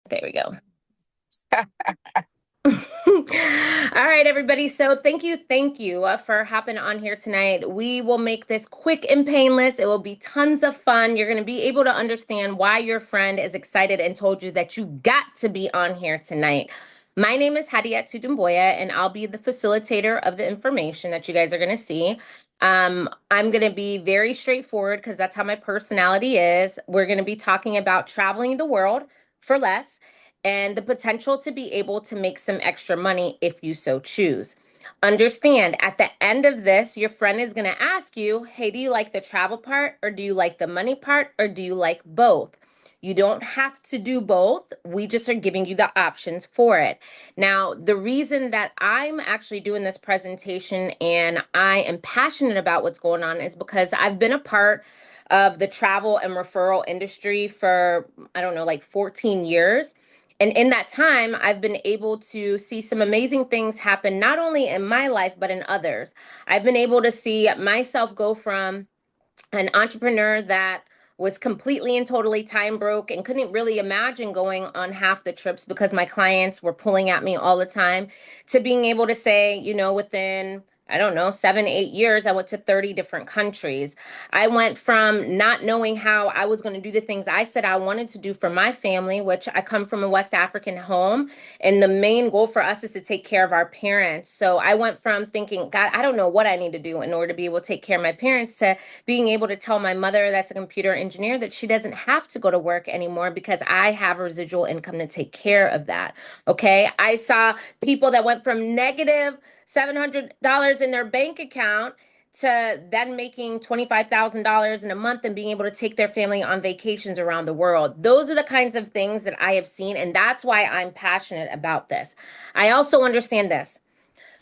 There we go. All right, everybody. So thank you for hopping on here tonight. We will make this quick and painless. It will be tons of fun. You're going to be able to understand why your friend is excited and told you that you got to be on here tonight. My name is Hadiatu, and I'll be the facilitator of the information that you guys are going to see. I'm going to be very straightforward because that's how my personality is. We're going to be talking about traveling the world for less and the potential to be able to make some extra money if you so choose. Understand, at the end of this, your friend is going to ask you, hey, do you like the travel part, or do you like the money part, or do you like both? You don't have to do both. We just are giving you the options for it. Now, the reason that I'm actually doing this presentation and I am passionate about what's going on is because I've been a part of the travel and referral industry for, I don't know, like 14 years. And in that time, I've been able to see some amazing things happen, not only in my life, but in others. I've been able to see myself go from an entrepreneur that was completely and totally time broke and couldn't really imagine going on half the trips because my clients were pulling at me all the time, to being able to say, within, I don't know, 7, 8 years, I went to 30 different countries. I went from not knowing how I was going to do the things I said I wanted to do for my family, which I come from a West African home. And the main goal for us is to take care of our parents. So I went from thinking, God, I don't know what I need to do in order to be able to take care of my parents, to being able to tell my mother, that's a computer engineer, that she doesn't have to go to work anymore because I have residual income to take care of that. Okay. I saw people that went from negative $700 in their bank account to then making $25,000 in a month and being able to take their family on vacations around the world. Those are the kinds of things that I have seen, and that's why I'm passionate about this. I also understand this.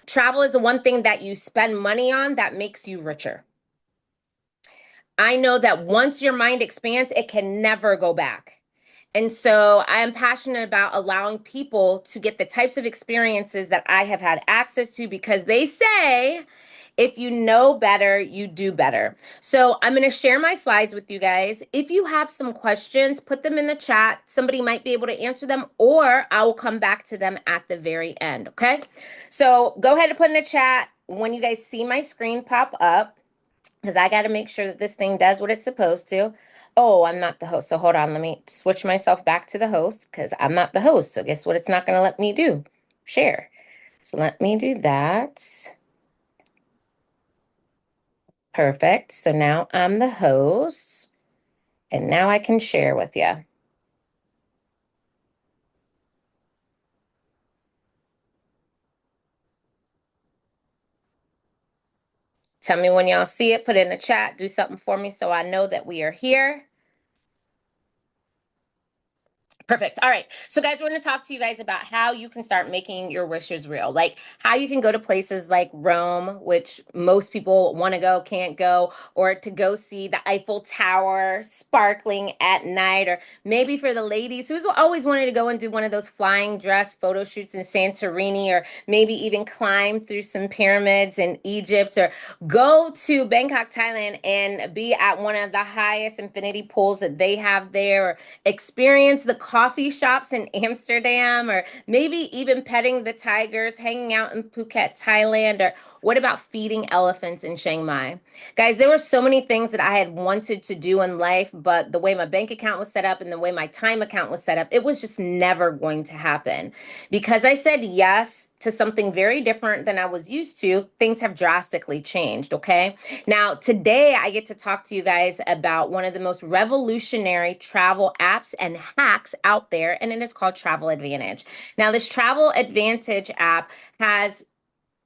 Travel is the one thing that you spend money on that makes you richer. I know that once your mind expands, it can never go back. And so I am passionate about allowing people to get the types of experiences that I have had access to, because they say, if you know better, you do better. So I'm going to share my slides with you guys. If you have some questions, put them in the chat. Somebody might be able to answer them, or I will come back to them at the very end. Okay. So go ahead and put in the chat when you guys see my screen pop up, because I got to make sure that this thing does what it's supposed to. Oh, I'm not the host. So hold on. Let me switch myself back to the host, because I'm not the host. So guess what? It's not going to let me do. Share. So let me do that. Perfect. So now I'm the host, and now I can share with you. Tell me when y'all see it. Put it in the chat. Do something for me so I know that we are here. Perfect. All right. So, guys, we're going to talk to you guys about how you can start making your wishes real. Like how you can go to places like Rome, which most people want to go, can't go, or to go see the Eiffel Tower sparkling at night, or maybe for the ladies who's always wanted to go and do one of those flying dress photo shoots in Santorini, or maybe even climb through some pyramids in Egypt, or go to Bangkok, Thailand, and be at one of the highest infinity pools that they have there, or experience the coffee shops in Amsterdam, or maybe even petting the tigers, hanging out in Phuket, Thailand, or what about feeding elephants in Chiang Mai? Guys, there were so many things that I had wanted to do in life, but the way my bank account was set up and the way my time account was set up, it was just never going to happen. Because I said yes to something very different than I was used to, things have drastically changed, okay? Now, today I get to talk to you guys about one of the most revolutionary travel apps and hacks out there, and it is called Travel Advantage. Now, this Travel Advantage app has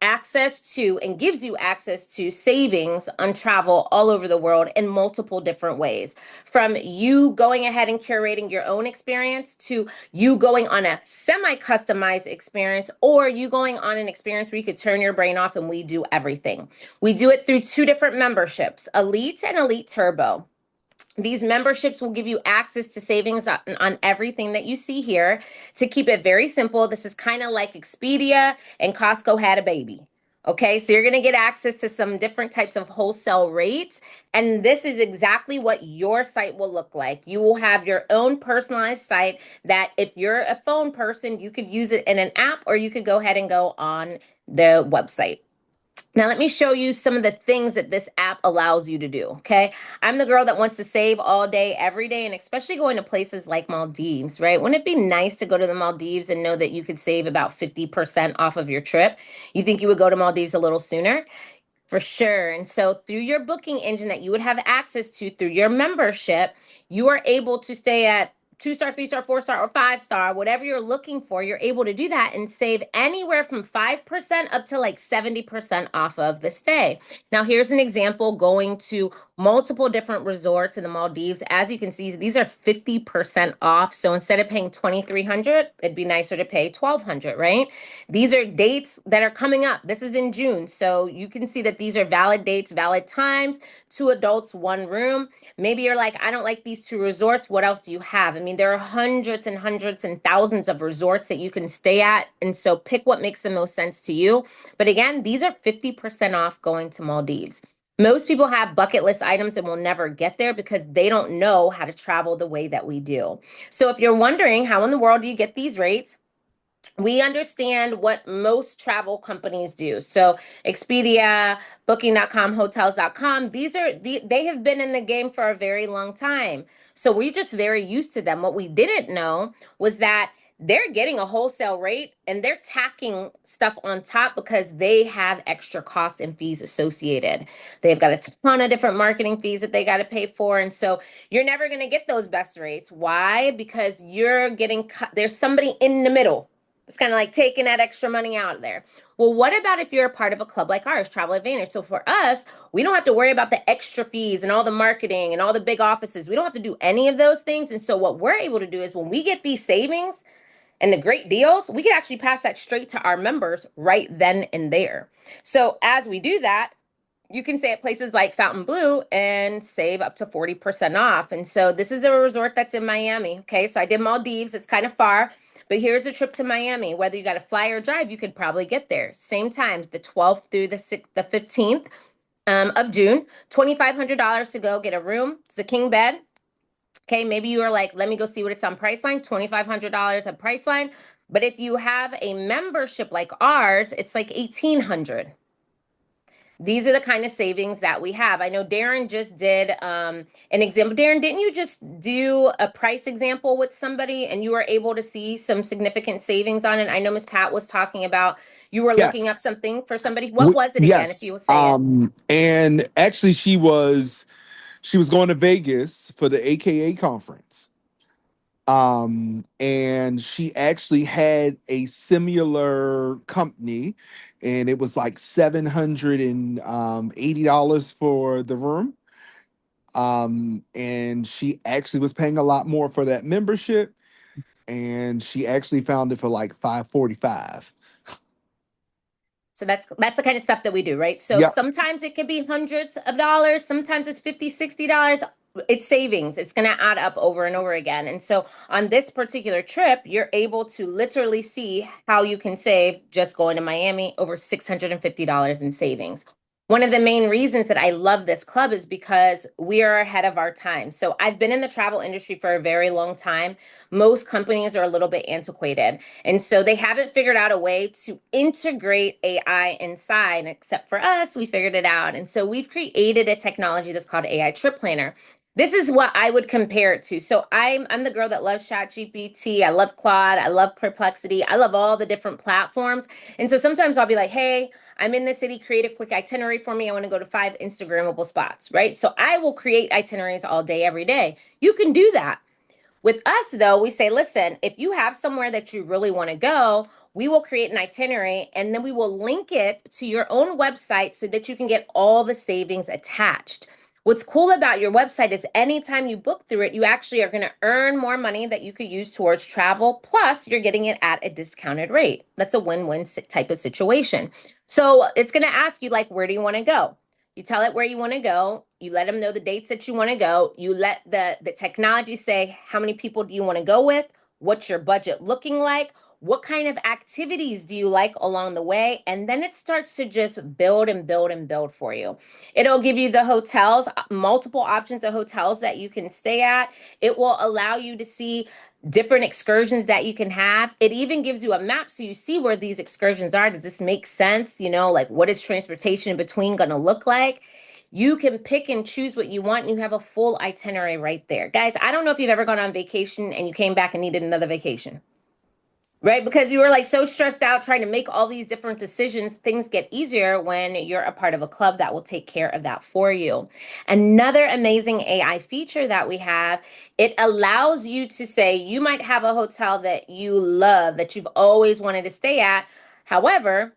access to and gives you access to savings on travel all over the world in multiple different ways. From you going ahead and curating your own experience, to you going on a semi-customized experience, or you going on an experience where you could turn your brain off and we do everything. We do it through two different memberships, Elite and Elite Turbo. These memberships will give you access to savings on everything that you see here. To keep it very simple, this is kind of like Expedia and Costco had a baby. Okay, so you're going to get access to some different types of wholesale rates. And this is exactly what your site will look like. You will have your own personalized site that if you're a phone person, you could use it in an app or you could go ahead and go on the website. Now, let me show you some of the things that this app allows you to do. Okay. I'm the girl that wants to save all day, every day, and especially going to places like Maldives, right? Wouldn't it be nice to go to the Maldives and know that you could save about 50% off of your trip? You think you would go to Maldives a little sooner? For sure. And so through your booking engine that you would have access to through your membership, you are able to stay at 2 star, 3 star, 4 star, or 5 star, whatever you're looking for. You're able to do that and save anywhere from 5% up to like 70% off of the stay. Now, here's an example going to multiple different resorts in the Maldives. As you can see, these are 50% off. So instead of paying 2,300, it'd be nicer to pay 1,200, right? These are dates that are coming up. This is in June. So you can see that these are valid dates, valid times, 2 adults, 1 room. Maybe you're like, I don't like these 2 resorts. What else do you have? I mean, there are hundreds and hundreds and thousands of resorts that you can stay at. And so pick what makes the most sense to you. But again, these are 50% off going to Maldives. Most people have bucket list items and will never get there because they don't know how to travel the way that we do. So if you're wondering how in the world do you get these rates, we understand what most travel companies do. So Expedia, booking.com, hotels.com, they have been in the game for a very long time. So we're just very used to them. What we didn't know was that they're getting a wholesale rate and they're tacking stuff on top because they have extra costs and fees associated. They've got a ton of different marketing fees that they got to pay for. And so you're never going to get those best rates. Why? Because you're getting there's somebody in the middle. It's kind of like taking that extra money out of there. Well, what about if you're a part of a club like ours, Travel Advantage? So for us, we don't have to worry about the extra fees and all the marketing and all the big offices. We don't have to do any of those things. And so what we're able to do is when we get these savings and the great deals, we can actually pass that straight to our members right then and there. So as we do that, you can stay at places like Fontainebleau and save up to 40% off. And so this is a resort that's in Miami. Okay, so I did Maldives. It's kind of far, but here's a trip to Miami. Whether you got to fly or drive, you could probably get there. Same times, the 12th through the 15th of June. $2,500 to go get a room. It's a king bed. Okay, maybe you are like, let me go see what it's on Priceline. $2,500 at Priceline. But if you have a membership like ours, it's like 1,800. These are the kind of savings that we have. I know Darren just did an example. Darren, didn't you just do a price example with somebody and you were able to see some significant savings on it? I know Miss Pat was talking about you were looking up Yes. something for somebody. What was it again, if you Yes. will say it? And actually she was going to Vegas for the AKA conference. And she actually had a similar company, and it was like $780 for the room. And she actually was paying a lot more for that membership, and she actually found it for like 545. So that's the kind of stuff that we do, right? So Yep. sometimes it could be hundreds of dollars, sometimes it's 50, $60. It's savings. It's going to add up over and over again. And so on this particular trip, you're able to literally see how you can save just going to Miami over $650 in savings. One of the main reasons that I love this club is because we are ahead of our time. So I've been in the travel industry for a very long time. Most companies are a little bit antiquated. And so they haven't figured out a way to integrate AI inside, except for us, we figured it out. And so we've created a technology that's called AI Trip Planner. This is what I would compare it to. So I'm the girl that loves ChatGPT. I love Claude. I love Perplexity. I love all the different platforms. And so sometimes I'll be like, hey, I'm in the city, create a quick itinerary for me. I want to go to 5 Instagrammable spots, right? So I will create itineraries all day, every day. You can do that. With us, though, we say, listen, if you have somewhere that you really want to go, we will create an itinerary and then we will link it to your own website so that you can get all the savings attached. What's cool about your website is anytime you book through it, you actually are going to earn more money that you could use towards travel. Plus, you're getting it at a discounted rate. That's a win-win type of situation. So it's going to ask you, like, where do you want to go? You tell it where you want to go. You let them know the dates that you want to go. You let the technology say, how many people do you want to go with? What's your budget looking like? What kind of activities do you like along the way? And then it starts to just build and build and build for you. It'll give you the hotels, multiple options of hotels that you can stay at. It will allow you to see different excursions that you can have. It even gives you a map so you see where these excursions are. Does this make sense? You know, like what is transportation in between going to look like? You can pick and choose what you want, and you have a full itinerary right there. Guys, I don't know if you've ever gone on vacation and you came back and needed another vacation. Right? Because you were like so stressed out trying to make all these different decisions. Things get easier when you're a part of a club that will take care of that for you. Another amazing AI feature that we have, it allows you to say you might have a hotel that you love, that you've always wanted to stay at. However,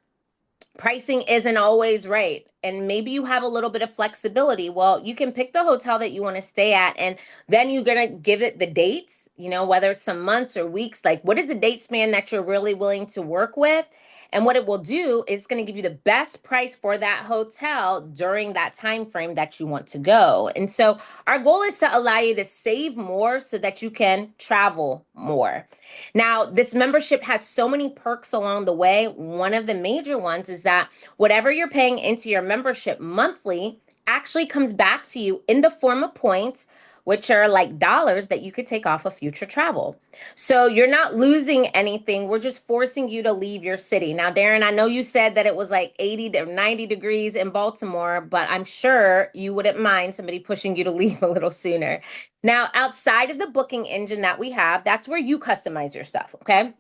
pricing isn't always right, and maybe you have a little bit of flexibility. Well, you can pick the hotel that you want to stay at, and then you're going to give it the dates, you know, whether it's some months or weeks, like what is the date span that you're really willing to work with. And what it will do is going to give you the best price for that hotel during that time frame that you want to go. And so our goal is to allow you to save more so that you can travel more. Now, this membership has so many perks along the way. One of the major ones is that whatever you're paying into your membership monthly actually comes back to you in the form of points, which are like dollars that you could take off of future travel. So you're not losing anything. We're just forcing you to leave your city. Now, Darren, I know you said that it was like 80 to 90 degrees in Baltimore, but I'm sure you wouldn't mind somebody pushing you to leave a little sooner. Now, outside of the booking engine that we have, that's where you customize your stuff, okay?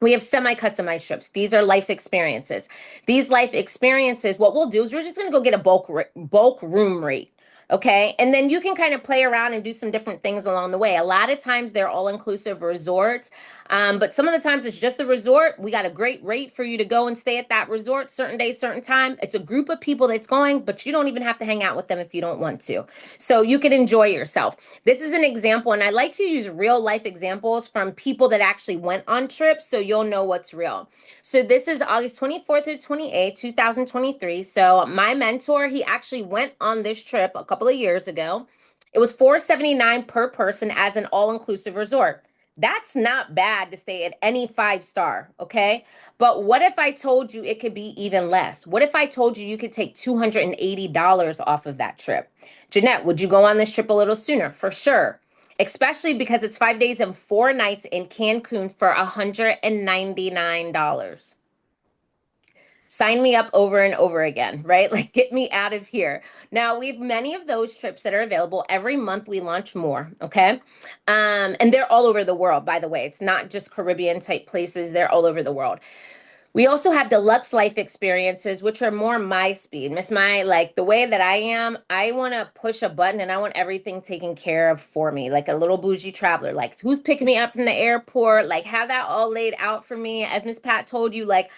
We have semi-customized trips. These are life experiences. These life experiences, what we'll do is we're just going to go get a bulk room rate. Okay. And then you can kind of play around and do some different things along the way. A lot of times they're all inclusive resorts. But some of the times it's just the resort. We got a great rate for you to go and stay at that resort certain days, certain time. It's a group of people that's going, but you don't even have to hang out with them if you don't want to. So you can enjoy yourself. This is an example, and I like to use real life examples from people that actually went on trips so you'll know what's real. So this is August 24th to 28th, 2023. So my mentor, he actually went on this trip a couple of years ago. It was $479 per person as an all-inclusive resort. That's not bad to stay at any five-star, okay? But what if I told you it could be even less? What if I told you you could take $280 off of that trip? Jeanette, would you go on this trip a little sooner? For sure. Especially because it's 5 days and 4 nights in Cancun for $199. Sign me up over and over again, right? Like, get me out of here. Now, we have many of those trips that are available. Every month we launch more, okay? And they're all over the world, by the way. It's not just Caribbean type places, they're all over the world. We also have deluxe life experiences, which are more my speed. Miss My, like the way that I am, I want to push a button and I want everything taken care of for me, like a little bougie traveler. Like who's picking me up from the airport? Like have that all laid out for me. As Miss Pat told you, like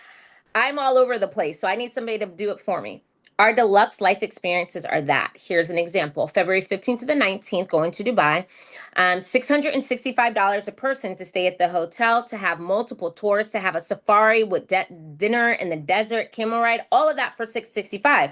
I'm all over the place, so I need somebody to do it for me. Our deluxe life experiences are that. Here's an example. February 15th to the 19th, going to Dubai. $665 a person to stay at the hotel, to have multiple tours, to have a safari with dinner in the desert, camel ride, all of that for $665.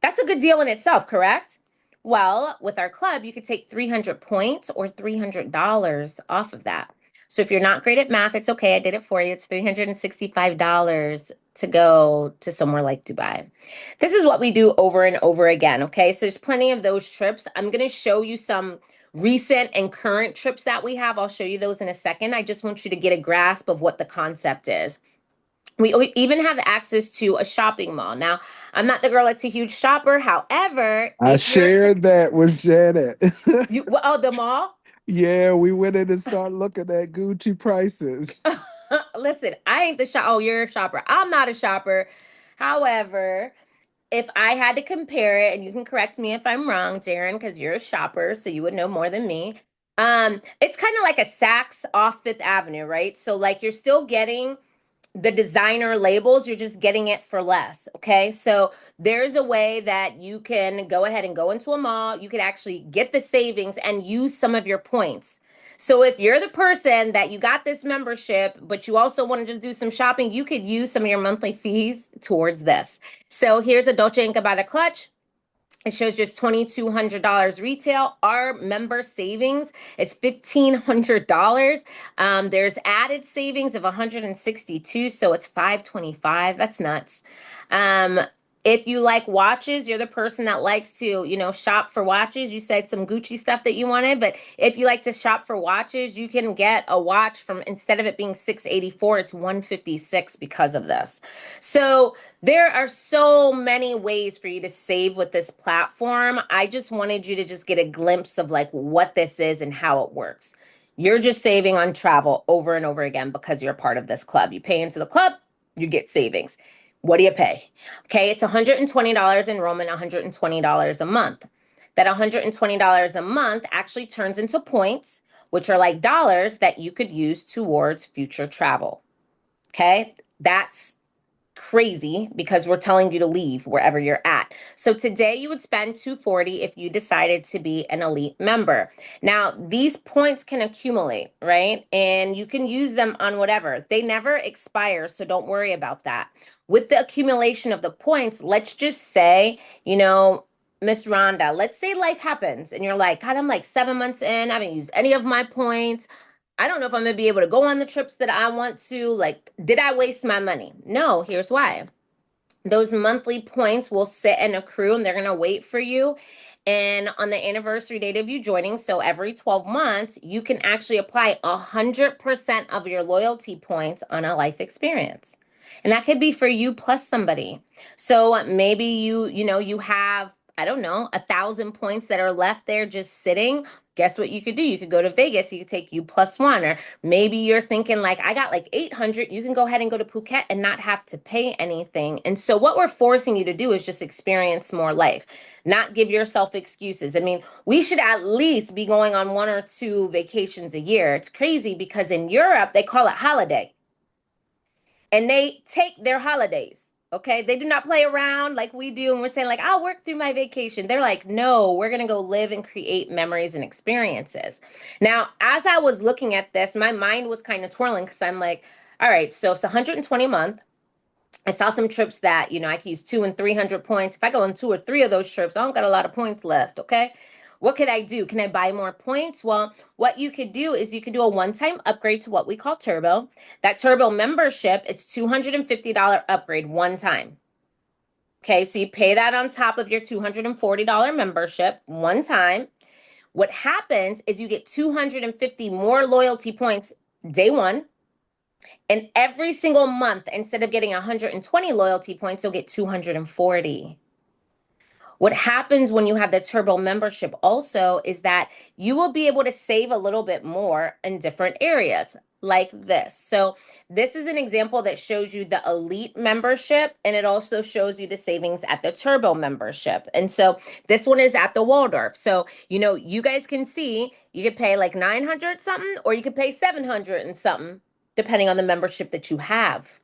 That's a good deal in itself, correct? Well, with our club, you could take 300 points or $300 off of that. So if you're not great at math, it's okay. I did it for you. It's $365 to go to somewhere like Dubai. This is what we do over and over again, okay? So there's plenty of those trips. I'm going to show you some recent and current trips that we have. I'll show you those in a second. I just want you to get a grasp of what the concept is. We even have access to a shopping mall. Now, I'm not the girl that's a huge shopper. However, I if you're shared that with Janet. oh, the mall. Yeah, we went in and started looking at Gucci prices. Listen, I ain't the shop. Oh, you're a shopper. I'm not a shopper. However, if I had to compare it, and you can correct me if I'm wrong, Darren, because you're a shopper, so you would know more than me. It's kind of like a Saks off Fifth Avenue, right? So like you're still getting the designer labels, you're just getting it for less. Okay. So there's a way that you can go ahead and go into a mall. You could actually get the savings and use some of your points. So if you're the person that you got this membership, but you also want to just do some shopping, you could use some of your monthly fees towards this. So here's a Dolce & Gabbana clutch. It shows just $2,200 retail. Our member savings is $1,500. There's added savings of 162, so it's 525. That's nuts. Um, if you like watches, you're the person that likes to, shop for watches. You said some Gucci stuff that you wanted, but if you like to shop for watches, you can get a watch from, instead of it being 684, it's 156 because of this. So there are so many ways for you to save with this platform. I just wanted you to just get a glimpse of like what this is and how it works. You're just saving on travel over and over again because you're a part of this club. You pay into the club, you get savings. What do you pay? Okay, it's $120 enrollment, $120 a month. That $120 a month actually turns into points, which are like dollars that you could use towards future travel. Okay, that's crazy because we're telling you to leave wherever you're at. So today you would spend 240 if you decided to be an elite member. Now, these points can accumulate, right? And you can use them on whatever. They never expire, so don't worry about that. With the accumulation of the points, let's just say, Miss Rhonda, let's say life happens and you're like, God, I'm like 7 months in, I haven't used any of my points. I don't know if I'm gonna be able to go on the trips that I want to. Like, did I waste my money? No, here's why. Those monthly points will sit and accrue and they're gonna wait for you. And on the anniversary date of you joining, so every 12 months, you can actually apply 100% of your loyalty points on a life experience. And that could be for you plus somebody. So maybe you have, I don't know, 1,000 points that are left there just sitting. Guess what you could do? You could go to Vegas, you could take you plus one, or maybe you're thinking like, I got like 800. You can go ahead and go to Phuket and not have to pay anything. And so what we're forcing you to do is just experience more life, not give yourself excuses. I mean, we should at least be going on 1 or 2 vacations a year. It's crazy because in Europe, they call it holiday and they take their holidays. Okay, they do not play around like we do, and we're saying like, I'll work through my vacation. They're like, no, we're gonna go live and create memories and experiences. Now, as I was looking at this, my mind was kind of twirling because I'm like, all right, so it's 120 a month. I saw some trips that, I can use 200 and 300 points. If I go on 2 or 3 of those trips, I don't got a lot of points left. Okay. What could I do? Can I buy more points? Well, what you could do is you could do a one-time upgrade to what we call Turbo. That Turbo membership, it's $250 upgrade one time. Okay, so you pay that on top of your $240 membership one time. What happens is you get 250 more loyalty points day one. And every single month, instead of getting 120 loyalty points, you'll get 240. What happens when you have the Turbo membership also is that you will be able to save a little bit more in different areas like this. So this is an example that shows you the elite membership, and it also shows you the savings at the Turbo membership. And so this one is at the Waldorf. So, you guys can see you could pay like 900 something or you could pay 700 and something depending on the membership that you have.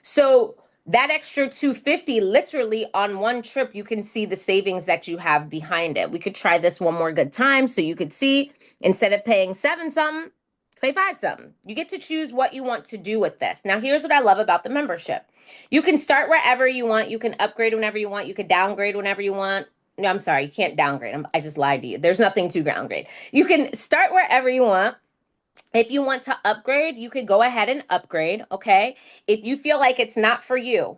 So that extra 250, literally on one trip, you can see the savings that you have behind it. We could try this one more good time so you could see, instead of paying 7 something, pay 5 something. You get to choose what you want to do with this. Now, here's what I love about the membership. You can start wherever you want. You can upgrade whenever you want. You can downgrade whenever you want. No, I'm sorry, you can't downgrade. I just lied to you. There's nothing to downgrade. You can start wherever you want. If you want to upgrade, you could go ahead and upgrade, okay? If you feel like it's not for you,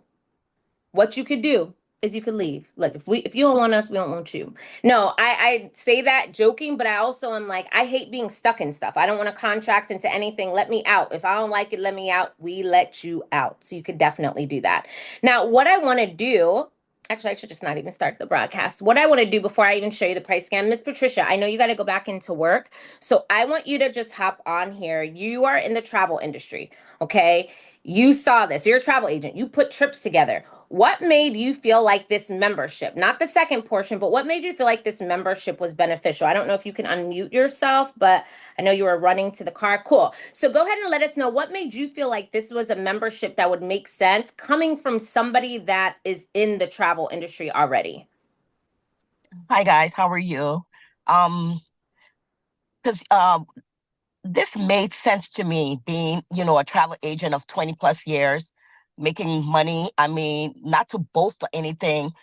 what you could do is you could leave. Look, if you don't want us, we don't want you. No, I say that joking, but I also am like, I hate being stuck in stuff. I don't want to contract into anything. Let me out. If I don't like it, let me out. We let you out. So you could definitely do that. Now, what I want to do, actually, I should just not even start the broadcast. What I want to do before I even show you the price scan, Miss Patricia, I know you got to go back into work. So I want you to just hop on here. You are in the travel industry, okay? You saw this. You're a travel agent. You put trips together. What made you feel like this membership, not the second portion, but what made you feel like this membership was beneficial? I don't know if you can unmute yourself, but I know you were running to the car. Cool. So go ahead and let us know what made you feel like this was a membership that would make sense coming from somebody that is in the travel industry already. Hi guys, how are you? Because this made sense to me, being a travel agent of 20 plus years, making money. I mean, not to boast or anything,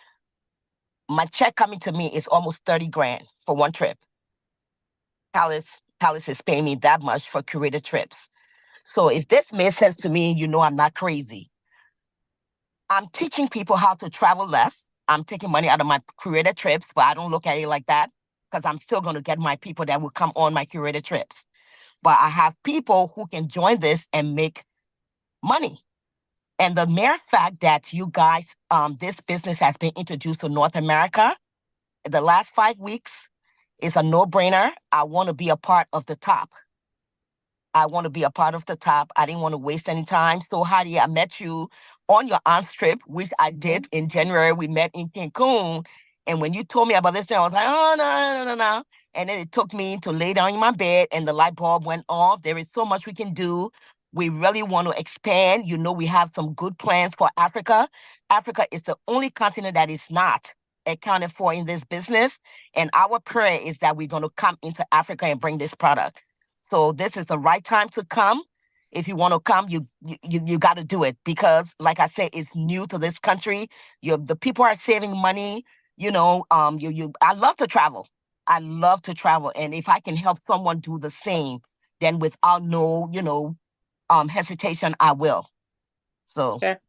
my check coming to me is almost 30 grand for one trip. Palace is paying me that much for curated trips. So if this made sense to me, I'm not crazy. I'm teaching people how to travel less. I'm taking money out of my curated trips, but I don't look at it like that because I'm still going to get my people that will come on my curated trips. But I have people who can join this and make money. And the mere fact that you guys, this business has been introduced to North America in the last 5 weeks is a no-brainer. I want to be a part of the top. I want to be a part of the top. I didn't want to waste any time. So, Hadi, I met you on your aunt's trip, which I did in January. We met in Cancun. And when you told me about this thing, I was like, oh, no, no, no, no, no. And then it took me to lay down in my bed and the light bulb went off. There is so much we can do. We really want to expand. We have some good plans for Africa. Africa is the only continent that is not accounted for in this business. And our prayer is that we're going to come into Africa and bring this product. So this is the right time to come. If you want to come, you got to do it because, like I said, it's new to this country. The people are saving money. I love to travel. I love to travel, and if I can help someone do the same, then without no, hesitation, I will. So. Sure.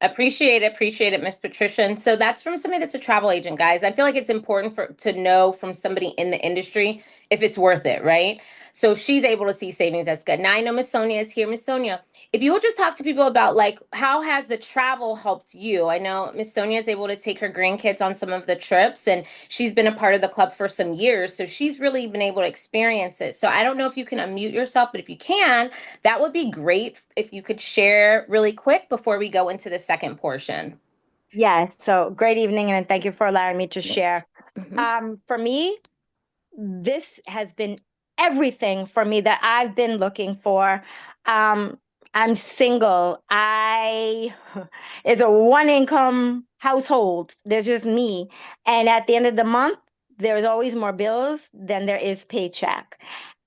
Appreciate it, Miss Patricia. And so that's from somebody that's a travel agent, guys. I feel like it's important to know from somebody in the industry if it's worth it, right? So she's able to see savings. That's good. Now I know Miss Sonia is here. Miss Sonia, if you would just talk to people about like how has the travel helped you? I know Miss Sonia is able to take her grandkids on some of the trips, and she's been a part of the club for some years, so she's really been able to experience it. So I don't know if you can unmute yourself, but if you can, that would be great if you could share really quick before we go into the second portion. Yes. So great evening, and thank you for allowing me to share. Mm-hmm. For me, this has been everything for me that I've been looking for. Um, I'm single. I it's a one income household. There's just me. And at the end of the month, there's always more bills than there is paycheck.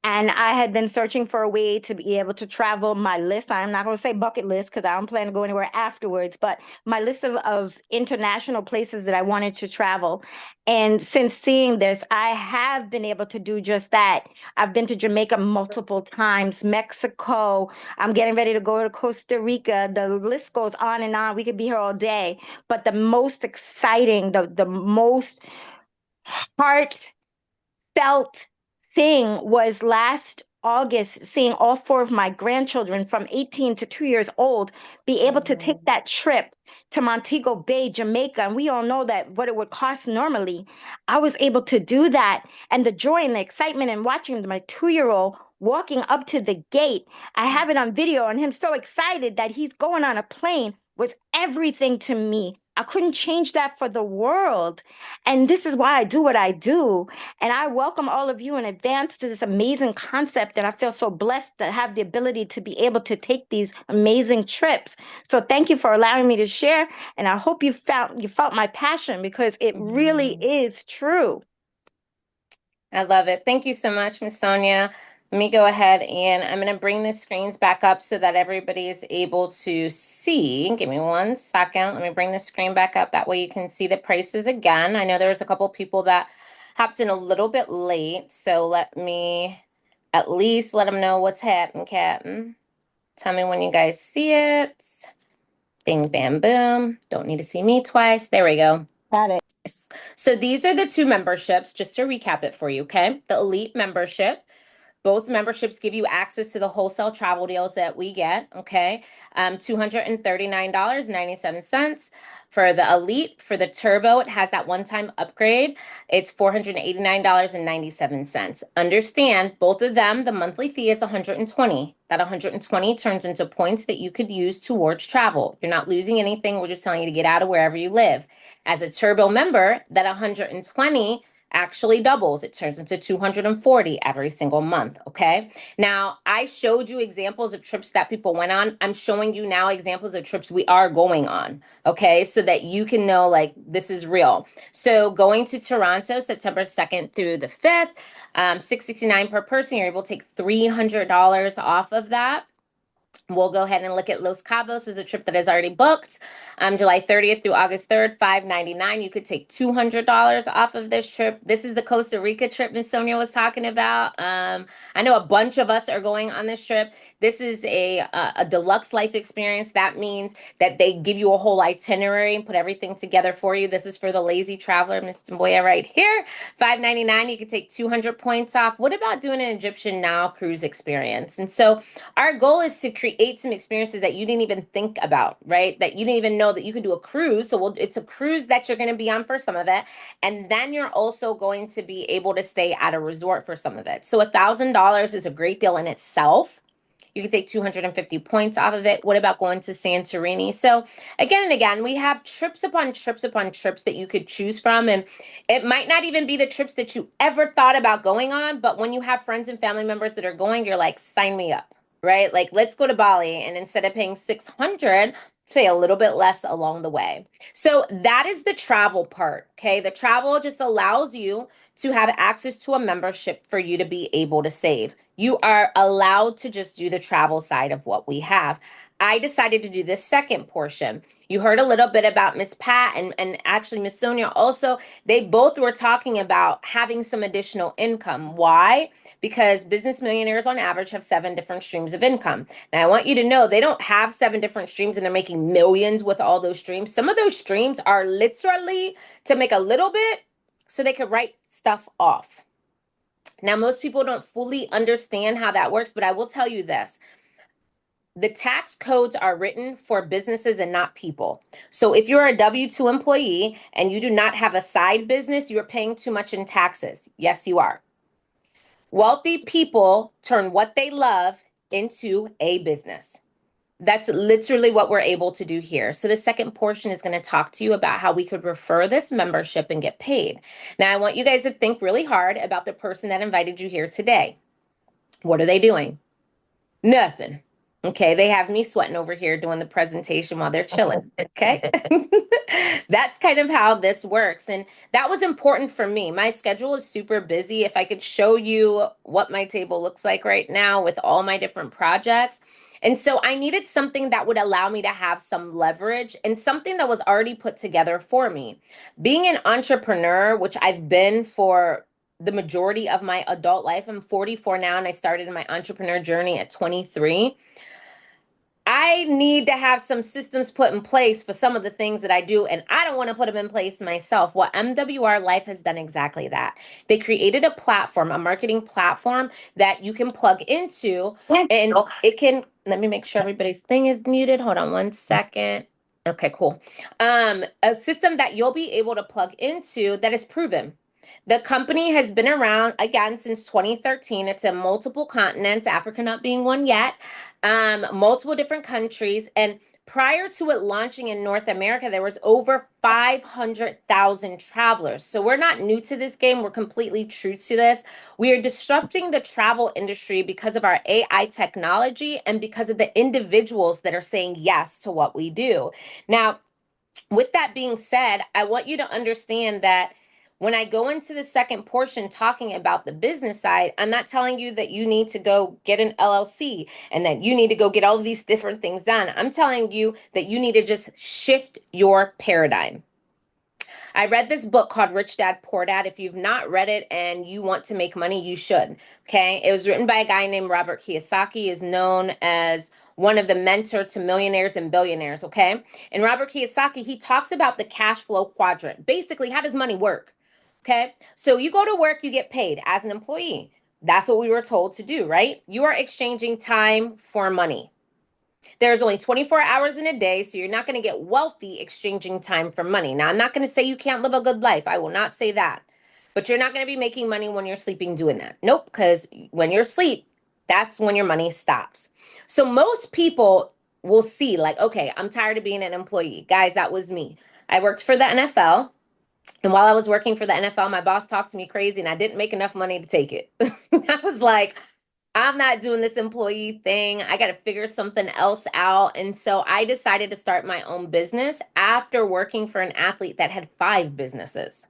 And I had been searching for a way to be able to travel my list. I'm not going to say bucket list because I don't plan to go anywhere afterwards, but my list of international places that I wanted to travel. And since seeing this, I have been able to do just that. I've been to Jamaica multiple times, Mexico. I'm getting ready to go to Costa Rica. The list goes on and on. We could be here all day. But the most exciting, the most heartfelt thing was last August, seeing all four of my grandchildren from 18 to 2 years old be able to take that trip to Montego Bay, Jamaica. And we all know that what it would cost normally. I was able to do that. And the joy and the excitement in watching my 2 year old walking up to the gate. I have it on video and him so excited that he's going on a plane was everything to me. I couldn't change that for the world. And this is why I do what I do. And I welcome all of you in advance to this amazing concept. And I feel so blessed to have the ability to be able to take these amazing trips. So thank you for allowing me to share. And I hope you felt my passion because it really is true. I love it. Thank you so much, Miss Sonia. Let me go ahead and I'm going to bring the screens back up so that everybody is able to see. Give me 1 second. Let me bring the screen back up. That way you can see the prices again. I know there was a couple people that hopped in a little bit late, so let me at least let them know what's happening, Captain. Tell me when you guys see it. Bing, bam, boom. Don't need to see me twice. There we go. Got it. So these are the two memberships, just to recap it for you, okay? The Elite membership. Both memberships give you access to the wholesale travel deals that we get, okay? $239.97. For the Elite, for the Turbo, it has that one-time upgrade. It's $489.97. Understand, both of them, the monthly fee is $120. That $120 turns into points that you could use towards travel. You're not losing anything. We're just telling you to get out of wherever you live. As a Turbo member, that $120 actually doubles. It turns into 240 every single month, okay? Now, I showed you examples of trips that people went on. I'm showing you now examples of trips we are going on, okay? So that you can know, like, this is real. So going to Toronto, September 2nd through the 5th, $669 per person. You're able to take $300 off of that. We'll go ahead and look at Los Cabos is a trip that is already booked. July 30th through August 3rd, $599. You could take $200 off of this trip. This is the Costa Rica trip Miss Sonia was talking about. I know a bunch of us are going on this trip. This is a deluxe life experience. That means that they give you a whole itinerary and put everything together for you. This is for the lazy traveler, Miss Mboya right here. $599. You could take 200 points off. What about doing an Egyptian Nile cruise experience? And so our goal is to create some experiences that you didn't even think about, right? That you didn't even know that you could do a cruise. So it's a cruise that you're going to be on for some of it. And then you're also going to be able to stay at a resort for some of it. So $1,000 is a great deal in itself. You can take 250 points off of it. What about going to Santorini? So again and again, we have trips upon trips upon trips that you could choose from. And it might not even be the trips that you ever thought about going on. But when you have friends and family members that are going, you're like, sign me up, right? Like, let's go to Bali. And instead of paying 600, let's pay a little bit less along the way. So that is the travel part. Okay. The travel just allows you to have access to a membership for you to be able to save. You are allowed to just do the travel side of what we have. I decided to do this second portion. You heard a little bit about Miss Pat and actually Miss Sonia also. They both were talking about having some additional income. Why? Because business millionaires on average have 7 different streams of income. Now, I want you to know they don't have 7 different streams and they're making millions with all those streams. Some of those streams are literally to make a little bit so they could write stuff off. Now, most people don't fully understand how that works, but I will tell you this. The tax codes are written for businesses and not people. So if you're a W-2 employee and you do not have a side business, you're paying too much in taxes. Yes, you are. Wealthy people turn what they love into a business. That's literally what we're able to do here. So the second portion is going to talk to you about how we could refer this membership and get paid. Now, I want you guys to think really hard about the person that invited you here today. What are they doing? Nothing. Okay, they have me sweating over here doing the presentation while they're chilling. Okay. That's kind of how this works. And that was important for me. My schedule is super busy. If I could show you what my table looks like right now with all my different projects. And so I needed something that would allow me to have some leverage and something that was already put together for me. Being an entrepreneur, which I've been for the majority of my adult life. I'm 44 now, and I started my entrepreneur journey at 23. I need to have some systems put in place for some of the things that I do, and I don't want to put them in place myself. Well, MWR Life has done exactly that. They created a platform, a marketing platform that you can plug into, and it can, let me make sure everybody's thing is muted. Hold on one second. Okay, cool. A system that you'll be able to plug into that is proven. The company has been around again since 2013. It's in multiple continents, Africa not being one yet, multiple different countries. And prior to it launching in North America, there was over 500,000 travelers. So we're not new to this game. We're completely true to this. We are disrupting the travel industry because of our AI technology and because of the individuals that are saying yes to what we do. Now, with that being said, I want you to understand that when I go into the second portion talking about the business side, I'm not telling you that you need to go get an LLC and that you need to go get all of these different things done. I'm telling you that you need to just shift your paradigm. I read this book called Rich Dad Poor Dad. If you've not read it and you want to make money, you should. Okay. It was written by a guy named Robert Kiyosaki, is known as one of the mentor to millionaires and billionaires. Okay. And Robert Kiyosaki, he talks about the cash flow quadrant. Basically, how does money work? Okay. So you go to work, you get paid as an employee. That's what we were told to do, right? You are exchanging time for money. There's only 24 hours in a day, so you're not going to get wealthy exchanging time for money. Now, I'm not going to say you can't live a good life. I will not say that. But you're not going to be making money when you're sleeping doing that. Nope, because when you're asleep, that's when your money stops. So most people will see like, okay, I'm tired of being an employee. Guys, that was me. I worked for the NFL. And while I was working for the NFL, my boss talked to me crazy and I didn't make enough money to take it. I was like, I'm not doing this employee thing. I got to figure something else out. And so I decided to start my own business after working for an athlete that had 5 businesses.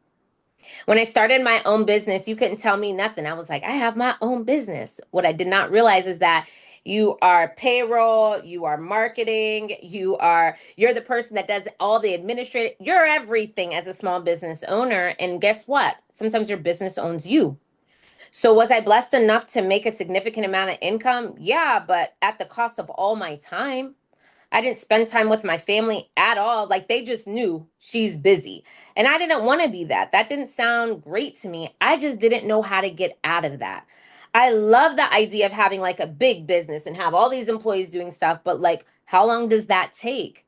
When I started my own business, you couldn't tell me nothing. I was like, I have my own business. What I did not realize is that you are payroll, you are marketing, you're the person that does all the administrative, you're everything as a small business owner. And guess what? Sometimes your business owns you. So was I blessed enough to make a significant amount of income? Yeah, but at the cost of all my time. I didn't spend time with my family at all. Like they just knew she's busy. And I didn't want to be that. That didn't sound great to me. I just didn't know how to get out of that. I love the idea of having like a big business and have all these employees doing stuff, but like, how long does that take?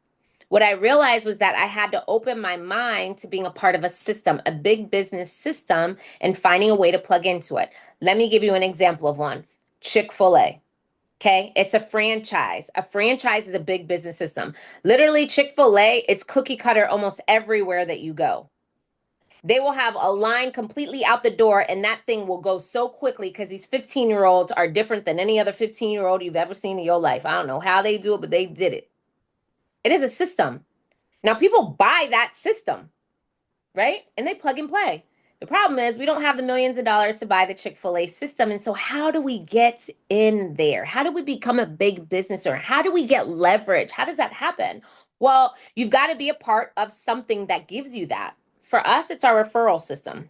What I realized was that I had to open my mind to being a part of a system, a big business system, and finding a way to plug into it. Let me give you an example of one. Chick-fil-A. Okay, it's a franchise. A franchise is a big business system. Literally, Chick-fil-A, it's cookie cutter almost everywhere that you go. They will have a line completely out the door, and that thing will go so quickly because these 15-year-olds are different than any other 15-year-old you've ever seen in your life. I don't know how they do it, but they did it. It is a system. Now, people buy that system, right? And they plug and play. The problem is we don't have the millions of dollars to buy the Chick-fil-A system. And so how do we get in there? How do we become a big business owner? How do we get leverage? How does that happen? Well, you've got to be a part of something that gives you that. For us, it's our referral system.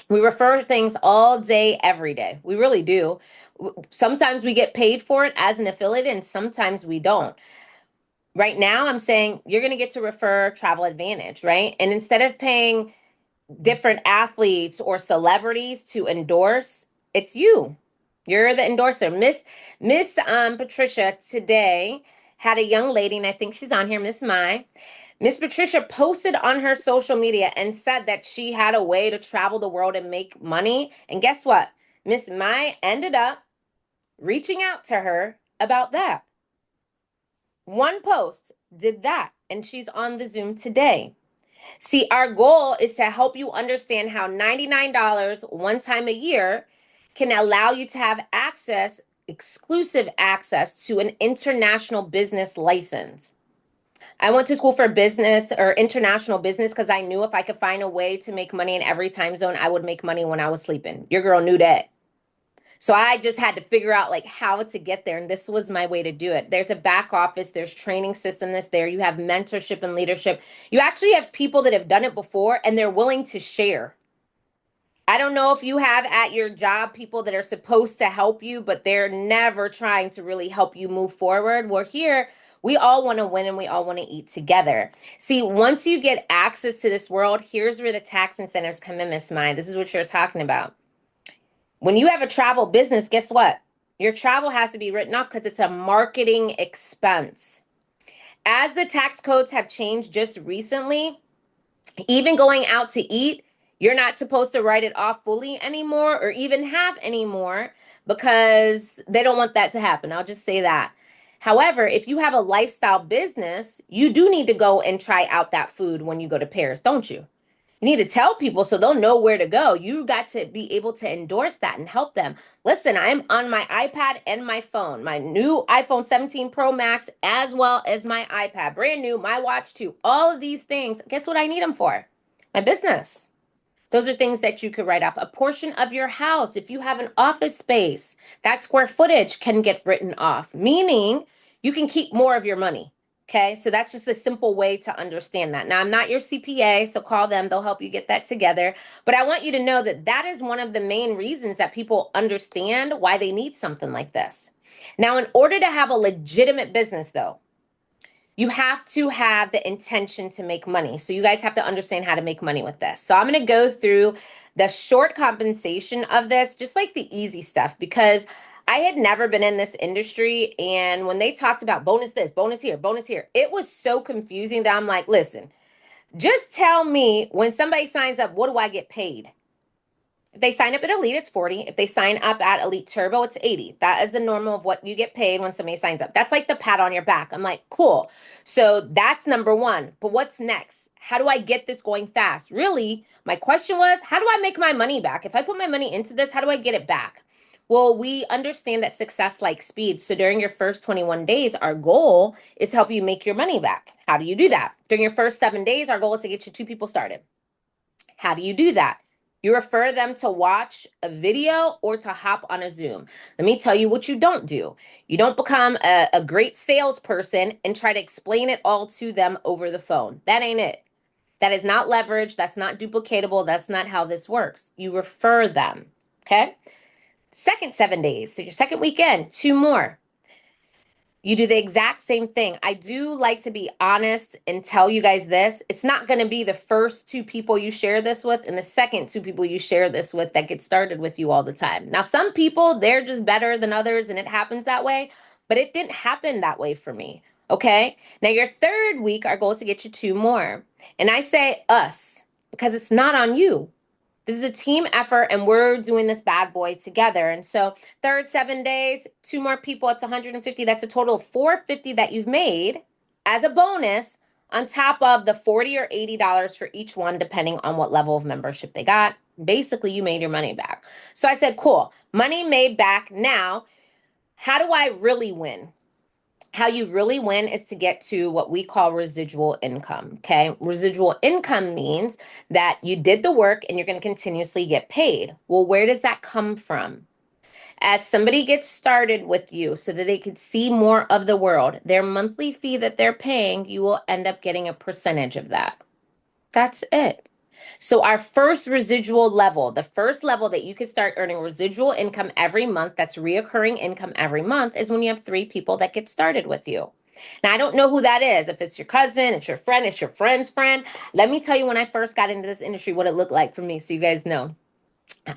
We refer things all day, every day. We really do. Sometimes we get paid for it as an affiliate and sometimes we don't. Right now, I'm saying you're going to get to refer Travel Advantage, right? And instead of paying different athletes or celebrities to endorse, it's you. You're the endorser. Miss Patricia today had a young lady, and I think she's on here, Miss Mai. Miss Patricia posted on her social media and said that she had a way to travel the world and make money. And guess what? Miss Mai ended up reaching out to her about that. One post did that, and she's on the Zoom today. See, our goal is to help you understand how $99 one time a year can allow you to have access, exclusive access to an international business license. I went to school for business or international business because I knew if I could find a way to make money in every time zone, I would make money when I was sleeping. Your girl knew that. So I just had to figure out like how to get there. And this was my way to do it. There's a back office, there's training system that's there. You have mentorship and leadership. You actually have people that have done it before and they're willing to share. I don't know if you have at your job people that are supposed to help you, but they're never trying to really help you move forward. We're here. We all want to win and we all want to eat together. See, once you get access to this world, here's where the tax incentives come in, Miss Mai. This is what you're talking about. When you have a travel business, guess what? Your travel has to be written off because it's a marketing expense. As the tax codes have changed just recently, even going out to eat, you're not supposed to write it off fully anymore or even have anymore because they don't want that to happen. I'll just say that. However, if you have a lifestyle business, you do need to go and try out that food when you go to Paris, don't you? You need to tell people so they'll know where to go. You got to be able to endorse that and help them. Listen, I'm on my iPad and my phone, my new iPhone 17 Pro Max, as well as my iPad, brand new, my watch too. All of these things, guess what I need them for? My business. Those are things that you could write off. A portion of your house, if you have an office space, that square footage can get written off, meaning you can keep more of your money. Okay, so that's just a simple way to understand that. Now, I'm not your CPA, so call them. They'll help you get that together. But I want you to know that that is one of the main reasons that people understand why they need something like this. Now, in order to have a legitimate business, though, you have to have the intention to make money. So you guys have to understand how to make money with this. So I'm going to go through the short compensation of this, just like the easy stuff, because I had never been in this industry. And when they talked about bonus this, bonus here, it was so confusing that I'm like, listen, just tell me when somebody signs up, what do I get paid? If they sign up at Elite, it's 40. If they sign up at Elite Turbo, it's 80. That is the normal of what you get paid when somebody signs up. That's like the pat on your back. I'm like, cool. So that's number one. But what's next? How do I get this going fast? Really, my question was, how do I make my money back? If I put my money into this, how do I get it back? Well, we understand that success likes speed. So during your first 21 days, our goal is to help you make your money back. How do you do that? During your first 7 days, our goal is to get you 2 people started. How do you do that? You refer them to watch a video or to hop on a Zoom. Let me tell you what you don't do. You don't become a great salesperson and try to explain it all to them over the phone. That ain't it. That is not leverage. That's not duplicatable. That's not how this works. You refer them. Okay. Second 7 days. So your second weekend, 2 more. You do the exact same thing. I do like to be honest and tell you guys this. It's not going to be the first 2 people you share this with and the second 2 people you share this with that get started with you all the time. Now, some people, they're just better than others and it happens that way, but it didn't happen that way for me. Okay. Now, your third week, our goal is to get you 2 more. And I say us because it's not on you. This is a team effort and we're doing this bad boy together. And so third 7 days, 2 more people, it's 150. That's a total of 450 that you've made as a bonus on top of the $40 or $80 for each one, depending on what level of membership they got. Basically, you made your money back. So I said, cool, money made back. Now, how do I really win? How you really win is to get to what we call residual income. Okay. Residual income means that you did the work and you're going to continuously get paid. Well, where does that come from? As somebody gets started with you so that they can see more of the world, their monthly fee that they're paying, you will end up getting a percentage of that. That's it. So our first residual level, the first level that you could start earning residual income every month, that's reoccurring income every month, is when you have 3 people that get started with you. Now, I don't know who that is. If it's your cousin, it's your friend, it's your friend's friend. Let me tell you when I first got into this industry, what it looked like for me so you guys know.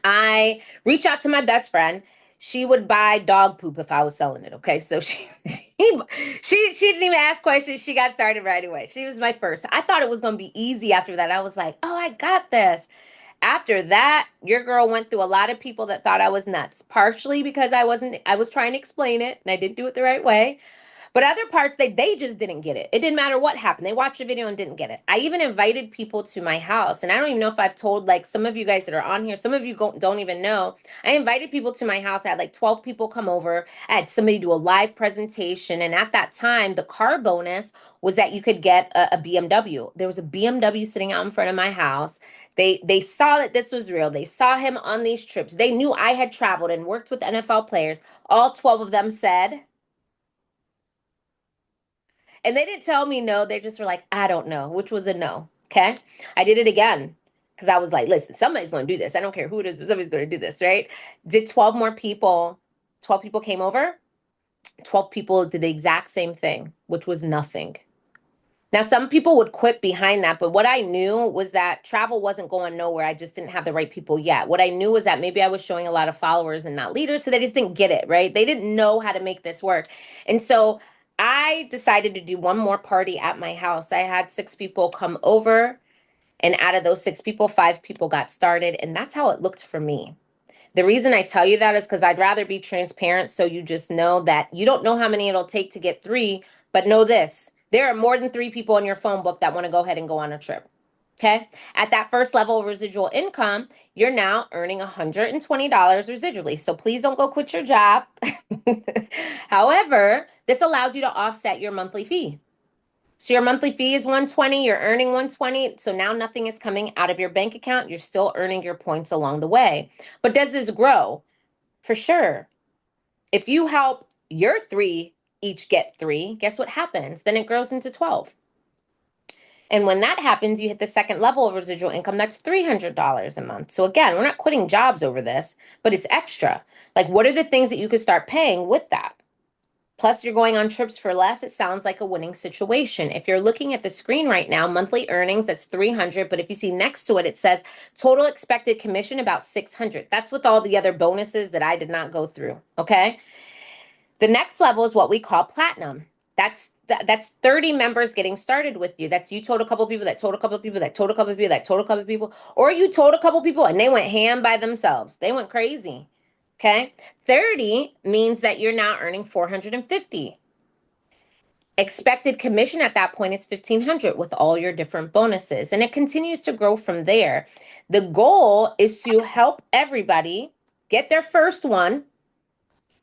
I reach out to my best friend. She would buy dog poop if I was selling it. Okay, so she didn't even ask questions. She got started right away. She was my first. I thought it was gonna be easy after that. I was like, oh, I got this. After that, your girl went through a lot of people that thought I was nuts. Partially because I was trying to explain it and I didn't do it the right way. But other parts, they just didn't get it. It didn't matter what happened. They watched the video and didn't get it. I even invited people to my house. And I don't even know if I've told like some of you guys that are on here, some of you don't even know. I invited people to my house. I had like 12 people come over. I had somebody do a live presentation. And at that time, the car bonus was that you could get a BMW. There was a BMW sitting out in front of my house. They saw that this was real. They saw him on these trips. They knew I had traveled and worked with NFL players. All 12 of them said, and they didn't tell me no. They just were like, I don't know, which was a no. Okay. I did it again because I was like, listen, somebody's going to do this. I don't care who it is, but somebody's going to do this, right? Did 12 more people, 12 people came over. 12 people did the exact same thing, which was nothing. Now, some people would quit behind that, but what I knew was that travel wasn't going nowhere. I just didn't have the right people yet. What I knew was that maybe I was showing a lot of followers and not leaders, so they just didn't get it, right? They didn't know how to make this work. And so I decided to do one more party at my house. I had 6 people come over, and out of those 6 people, 5 people got started, and that's how it looked for me. The reason I tell you that is because I'd rather be transparent so you just know that you don't know how many it'll take to get 3, but know this. There are more than 3 people in your phone book that want to go ahead and go on a trip. Okay. At that first level of residual income, you're now earning $120 residually. So please don't go quit your job. However, this allows you to offset your monthly fee. So your monthly fee is 120, you're earning 120. So now nothing is coming out of your bank account. You're still earning your points along the way. But does this grow? For sure. If you help your 3 each get 3, guess what happens? Then it grows into 12. And when that happens, you hit the second level of residual income. That's $300 a month. So again, we're not quitting jobs over this, but it's extra. Like, what are the things that you could start paying with that? Plus, you're going on trips for less. It sounds like a winning situation. If you're looking at the screen right now, monthly earnings, that's 300. But if you see next to it, it says total expected commission about 600. That's with all the other bonuses that I did not go through. Okay. The next level is what we call platinum. That's 30 members getting started with you. That's you told a couple people, that told a couple people, that told a couple people, that told a couple people, or you told a couple people and they went ham by themselves. They went crazy. Okay. 30 means that you're now earning 450. Expected commission at that point is 1,500 with all your different bonuses. And it continues to grow from there. The goal is to help everybody get their first one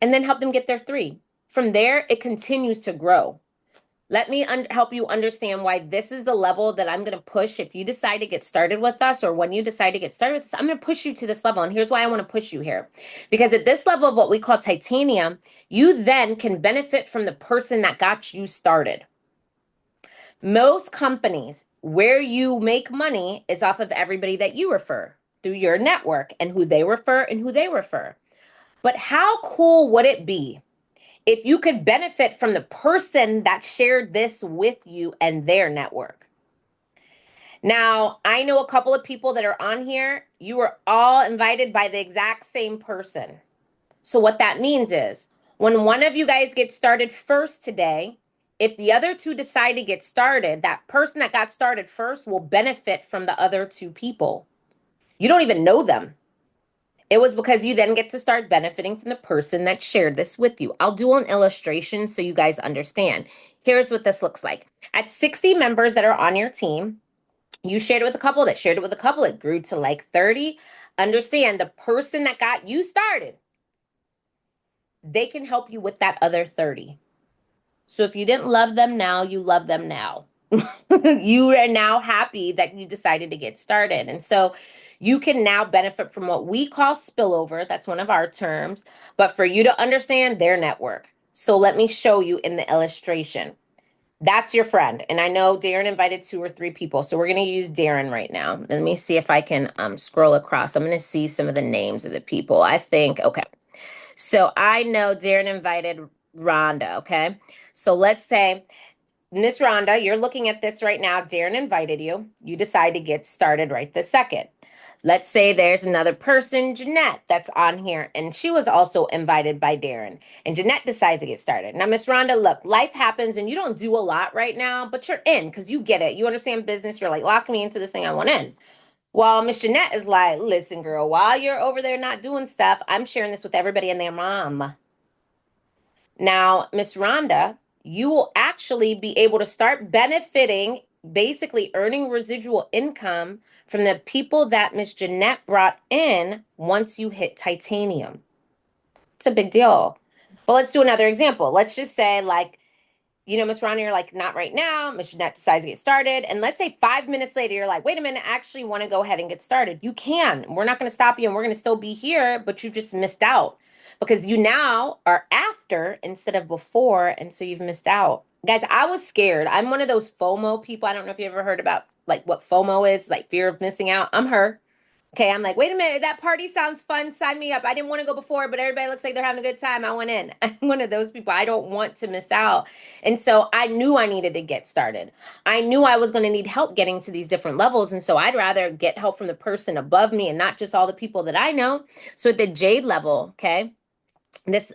and then help them get their 3. From there, it continues to grow. Let me help you understand why this is the level that I'm going to push. If you decide to get started with us, or when you decide to get started with us, I'm going to push you to this level. And here's why I want to push you here. Because at this level of what we call titanium, you then can benefit from the person that got you started. Most companies, where you make money is off of everybody that you refer through your network and who they refer and who they refer. But how cool would it be if you could benefit from the person that shared this with you and their network? Now, I know a couple of people that are on here. You were all invited by the exact same person. So what that means is when one of you guys gets started first today, if the other two decide to get started, that person that got started first will benefit from the other two people. You don't even know them. It was because you then get to start benefiting from the person that shared this with you. I'll do an illustration so you guys understand. Here's what this looks like. At 60 members that are on your team, you shared it with a couple that shared it with a couple. It grew to like 30. Understand the person that got you started, they can help you with that other 30. So if you didn't love them now, you love them now. You are now happy that you decided to get started. And so you can now benefit from what we call spillover. That's one of our terms, but for you to understand their network. So let me show you in the illustration. That's your friend. And I know Darren invited 2 or 3 people. So we're going to use Darren right now. Let me see if I can scroll across. I'm going to see some of the names of the people. I think, okay. So I know Darren invited Rhonda, okay? So let's say, Miss Rhonda, you're looking at this right now. Darren invited you. You decide to get started right this second. Let's say there's another person, Jeanette, that's on here, and she was also invited by Darren. And Jeanette decides to get started. Now, Miss Rhonda, look, life happens and you don't do a lot right now, but you're in because you get it. You understand business. You're like, lock me into this thing, I want in. Well, Miss Jeanette is like, listen, girl, while you're over there not doing stuff, I'm sharing this with everybody and their mom. Now, Miss Rhonda, you will actually be able to start benefiting, basically earning residual income from the people that Miss Jeanette brought in once you hit titanium. It's a big deal. But let's do another example. Let's just say, like, Miss Ronnie, you're like, not right now. Miss Jeanette decides to get started. And let's say 5 minutes later, you're like, wait a minute, I actually want to go ahead and get started. You can. We're not going to stop you and we're going to still be here, but you just missed out because you now are after instead of before. And so you've missed out. Guys, I was scared. I'm one of those FOMO people. I don't know if you ever heard about like what FOMO is, like fear of missing out. I'm her. Okay, I'm like, wait a minute, that party sounds fun. Sign me up. I didn't want to go before, but everybody looks like they're having a good time. I went in. I'm one of those people. I don't want to miss out. And so I knew I needed to get started. I knew I was going to need help getting to these different levels. And so I'd rather get help from the person above me and not just all the people that I know. So at the Jade level, okay,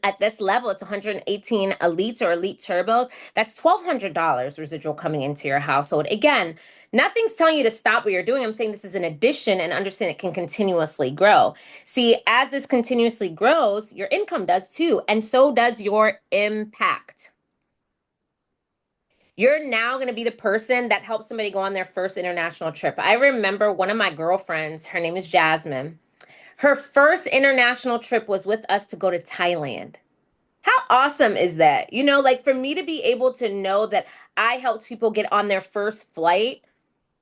at this level, it's 118 elites or elite turbos. That's $1,200 residual coming into your household. Again, nothing's telling you to stop what you're doing. I'm saying this is an addition and understand it can continuously grow. See, as this continuously grows, your income does too, and so does your impact. You're now going to be the person that helps somebody go on their first international trip. I remember one of my girlfriends, her name is Jasmine. Her first international trip was with us to go to Thailand. How awesome is that? Like for me to be able to know that I helped people get on their first flight,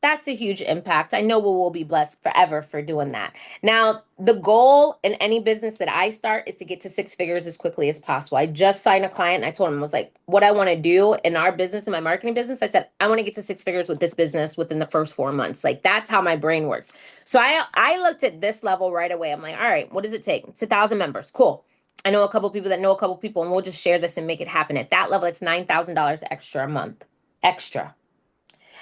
that's a huge impact. I know we will be blessed forever for doing that. Now, the goal in any business that I start is to get to 6 figures as quickly as possible. I just signed a client and I told him, I was like, what I want to do in our business, in my marketing business, I said, I want to get to 6 figures with this business within the first 4 months. Like that's how my brain works. So I looked at this level right away. I'm like, all right, what does it take? It's 1,000 members. Cool. I know a couple people that know a couple people, and we'll just share this and make it happen. At that level, it's $9,000 extra a month. Extra.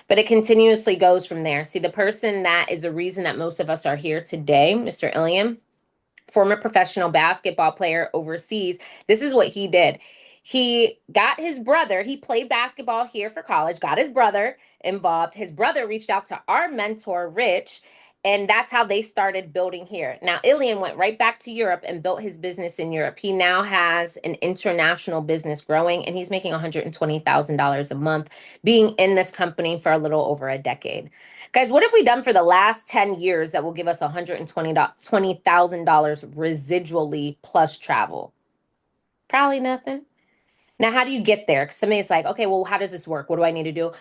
But it continuously goes from there. See, the person that is the reason that most of us are here today, Mr. Ilian, former professional basketball player overseas, this is what he did. He got his brother, he played basketball here for college, got his brother involved. His brother reached out to our mentor, Rich, and that's how they started building here. Now, Ilian went right back to Europe and built his business in Europe. He now has an international business growing, and he's making $120,000 a month being in this company for a little over a decade. Guys, what have we done for the last 10 years that will give us $120,000 residually plus travel? Probably nothing. Now, how do you get there? Because somebody's like, okay, well, how does this work? What do I need to do?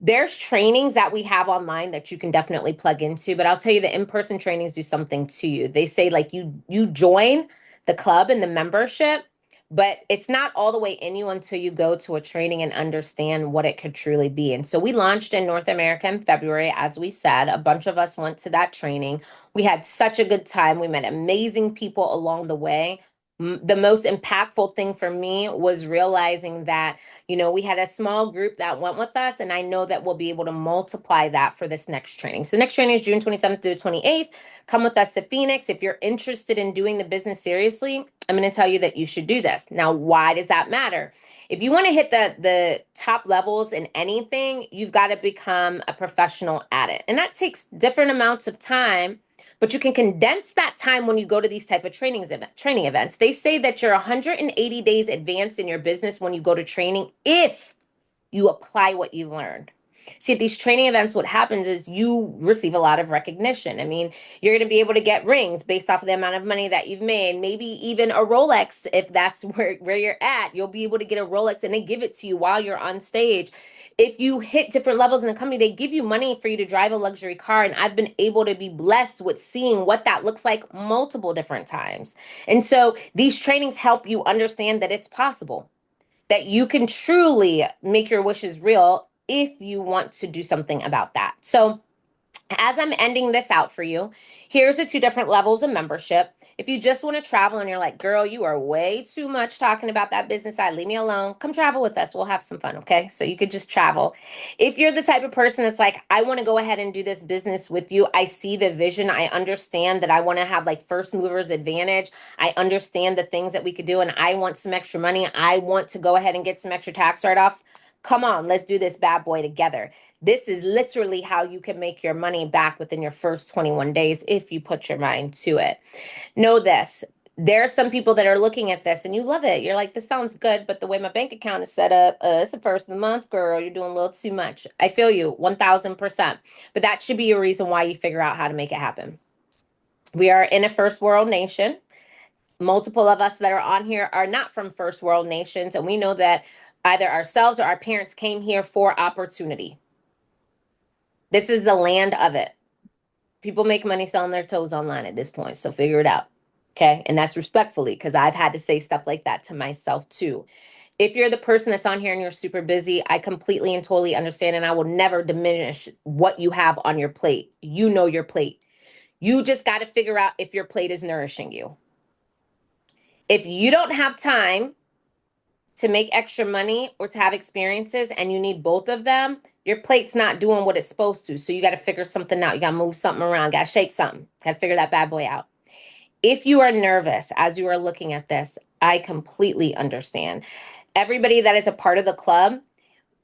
There's trainings that we have online that you can definitely plug into, but I'll tell you the in-person trainings do something to you. They say like you join the club and the membership, but it's not all the way in you until you go to a training and understand what it could truly be. And so we launched in North America in February, as we said. A bunch of us went to that training. We had such a good time. We met amazing people along the way. The most impactful thing for me was realizing that we had a small group that went with us, and I know that we'll be able to multiply that for this next training. So the next training is June 27th through 28th. Come with us to Phoenix. If you're interested in doing the business seriously, I'm going to tell you that you should do this. Now, why does that matter? If you want to hit the top levels in anything, you've got to become a professional at it. And that takes different amounts of time, but you can condense that time when you go to these type of training events. They say that you're 180 days advanced in your business when you go to training if you apply what you've learned. See, at these training events, what happens is you receive a lot of recognition. I mean, you're going to be able to get rings based off of the amount of money that you've made, maybe even a Rolex. If that's where you're at, you'll be able to get a Rolex and they give it to you while you're on stage. If you hit different levels in the company, they give you money for you to drive a luxury car. And I've been able to be blessed with seeing what that looks like multiple different times. And so these trainings help you understand that it's possible, that you can truly make your wishes real if you want to do something about that. So as I'm ending this out for you, here's the two different levels of membership. If you just want to travel and you're like, girl, you are way too much talking about that business side, leave me alone. Come travel with us. We'll have some fun, okay? So you could just travel. If you're the type of person that's like, I want to go ahead and do this business with you, I see the vision. I understand that I want to have like first movers advantage. I understand the things that we could do, and I want some extra money. I want to go ahead and get some extra tax write-offs. Come on, let's do this bad boy together. This is literally how you can make your money back within your first 21 days if you put your mind to it. Know this. There are some people that are looking at this and you love it. You're like, this sounds good, but the way my bank account is set up, it's the first of the month, girl. You're doing a little too much. I feel you 1000%. But that should be a reason why you figure out how to make it happen. We are in a first world nation. Multiple of us that are on here are not from first world nations. And we know that either ourselves or our parents came here for opportunity. This is the land of it. People make money selling their toes online at this point, so figure it out. Okay? And that's respectfully, because I've had to say stuff like that to myself too. If you're the person that's on here and you're super busy, I completely and totally understand, and I will never diminish what you have on your plate. You know your plate. You just got to figure out if your plate is nourishing you. If you don't have time to make extra money or to have experiences and you need both of them, your plate's not doing what it's supposed to. So you got to figure something out. You got to move something around, got to shake something, got to figure that bad boy out. If you are nervous as you are looking at this, I completely understand. Everybody that is a part of the club,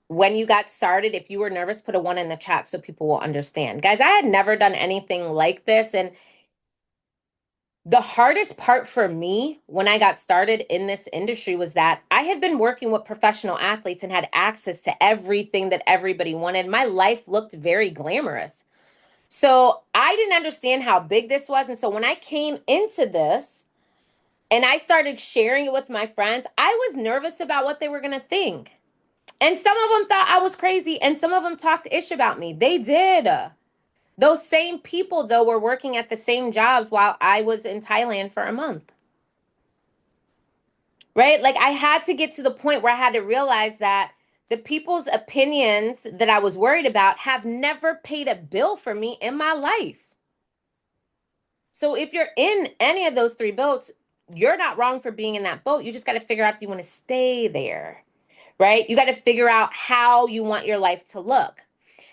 when you got started, if you were nervous, put a 1 in the chat so people will understand. Guys, I had never done anything like this. And the hardest part for me when I got started in this industry was that I had been working with professional athletes and had access to everything that everybody wanted. My life looked very glamorous. So I didn't understand how big this was. And so when I came into this and I started sharing it with my friends, I was nervous about what they were going to think. And some of them thought I was crazy, and some of them talked ish about me. They did. Those same people, though, were working at the same jobs while I was in Thailand for a month. Right? Like I had to get to the point where I had to realize that the people's opinions that I was worried about have never paid a bill for me in my life. So if you're in any of those three boats, you're not wrong for being in that boat. You just got to figure out if you want to stay there, right? You got to figure out how you want your life to look.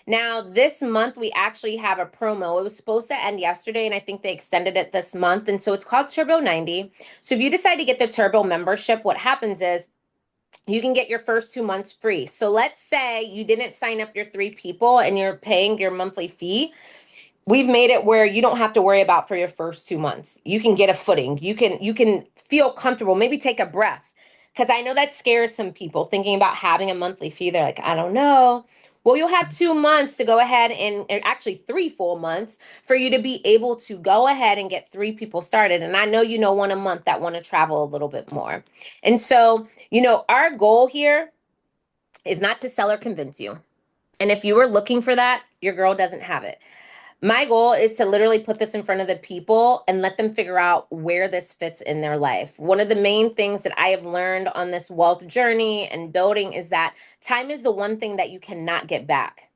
Now, this month, we actually have a promo. It was supposed to end yesterday, and I think they extended it this month. And so it's called Turbo 90. So if you decide to get the Turbo membership, what happens is you can get your first 2 months free. So let's say you didn't sign up your 3 people and you're paying your monthly fee. We've made it where you don't have to worry about for your first 2 months. You can get a footing. You can feel comfortable, maybe take a breath. Because I know that scares some people thinking about having a monthly fee. They're like, I don't know. Well, you'll have 2 months to go ahead and or actually 3 full months for you to be able to go ahead and get 3 people started. And I know you know one a month that want to travel a little bit more. And so, our goal here is not to sell or convince you. And if you were looking for that, your girl doesn't have it. My goal is to literally put this in front of the people and let them figure out where this fits in their life. One of the main things that I have learned on this wealth journey and building is that time is the one thing that you cannot get back.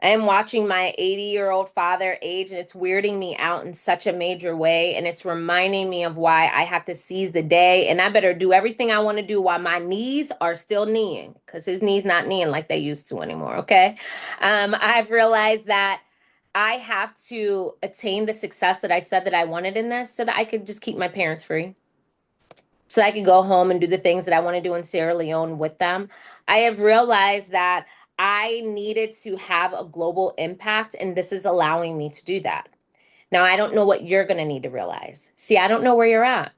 I am watching my 80-year-old father age, and it's weirding me out in such a major way. And it's reminding me of why I have to seize the day. And I better do everything I want to do while my knees are still kneeing, because his knees not kneeing like they used to anymore. Okay. I've realized that I have to attain the success that I said that I wanted in this so that I could just keep my parents free, so I could go home and do the things that I want to do in Sierra Leone with them. I have realized that I needed to have a global impact, and this is allowing me to do that. Now, I don't know what you're going to need to realize. See, I don't know where you're at.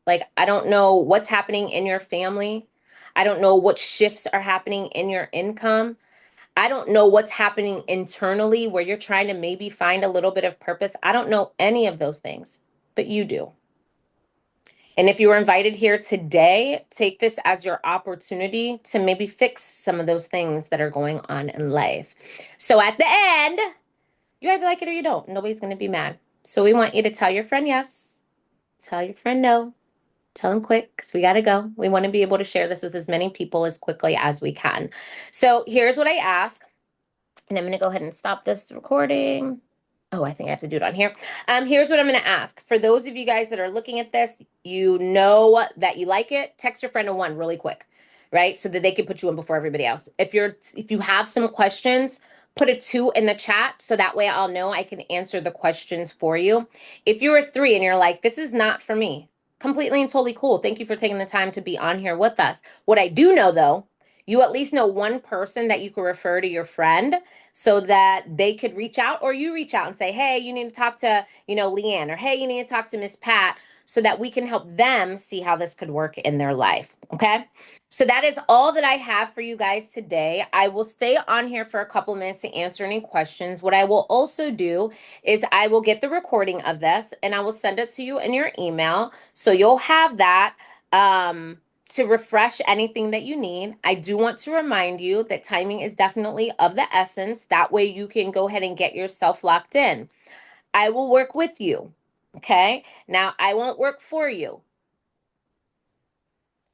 Like, I don't know what's happening in your family. I don't know what shifts are happening in your income. I don't know what's happening internally where you're trying to maybe find a little bit of purpose. I don't know any of those things, but you do. And if you were invited here today, take this as your opportunity to maybe fix some of those things that are going on in life. So at the end, you either like it or you don't. Nobody's going to be mad. So we want you to tell your friend yes, tell your friend no, tell them quick because we got to go. We want to be able to share this with as many people as quickly as we can. So here's what I ask, and I'm going to go ahead and stop this recording. Oh, I think I have to do it on here. Here's what I'm going to ask. For those of you guys that are looking at this, you know that you like it, text your friend a one really quick, right? So that they can put you in before everybody else. If you have some questions, put a 2 in the chat so that way I'll know I can answer the questions for you. If you're a 3 and you're like, this is not for me, completely and totally cool. Thank you for taking the time to be on here with us. What I do know though, you at least know one person that you could refer to your friend so that they could reach out, or you reach out and say, hey, you need to talk to, Leanne, or hey, you need to talk to Miss Pat, so that we can help them see how this could work in their life. Okay. So that is all that I have for you guys today. I will stay on here for a couple minutes to answer any questions. What I will also do is I will get the recording of this and I will send it to you in your email. So you'll have that. To refresh anything that you need. I do want to remind you that timing is definitely of the essence. That way you can go ahead and get yourself locked in. I will work with you. Okay. Now, I won't work for you.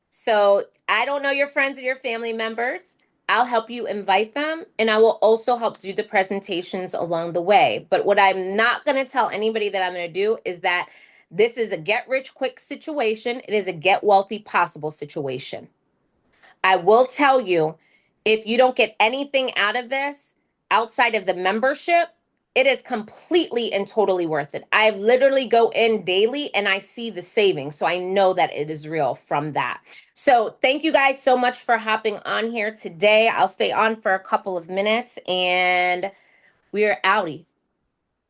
So I don't know your friends or your family members. I'll help you invite them, and I will also help do the presentations along the way. But what I'm not going to tell anybody that I'm going to do is that this is a get rich quick situation. It is a get wealthy possible situation. I will tell you, if you don't get anything out of this outside of the membership, it is completely and totally worth it. I literally go in daily and I see the savings. So I know that it is real from that. So thank you guys so much for hopping on here today. I'll stay on for a couple of minutes and we're outie.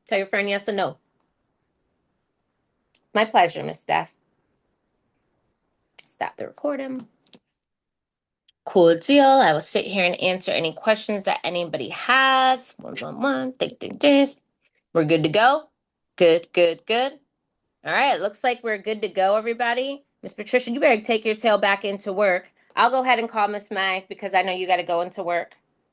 Tell your friend yes or no. My pleasure, Miss Steph. Stop the recording. Cool deal. I will sit here and answer any questions that anybody has. 111. Think. We're good to go? Good, good, good. All right. Looks like we're good to go, everybody. Miss Patricia, you better take your tail back into work. I'll go ahead and call Miss Meg because I know you got to go into work.